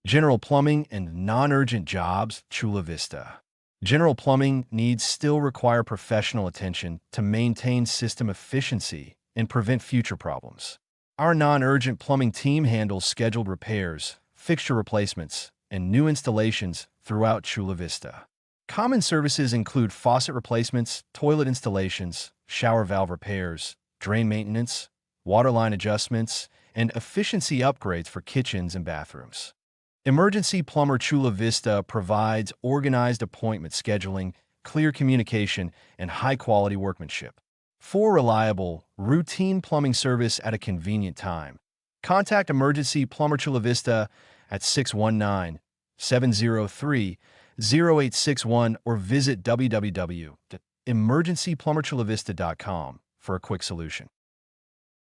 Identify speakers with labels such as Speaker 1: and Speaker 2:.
Speaker 1: General plumbing and non-urgent jobs, Chula Vista. General plumbing needs still require professional attention to maintain system efficiency and prevent future problems. Our non-urgent plumbing team handles scheduled repairs, fixture replacements, and new installations throughout Chula Vista. Common services include faucet replacements, toilet installations, shower valve repairs, drain maintenance, water line adjustments, and efficiency upgrades for kitchens and bathrooms. Emergency Plumber Chula Vista provides organized appointment scheduling, clear communication, and high-quality workmanship. For reliable, routine plumbing service at a convenient time, contact Emergency Plumber Chula Vista at 619-703-0861 or visit www.emergencyplumberchulavista.com for a quick solution.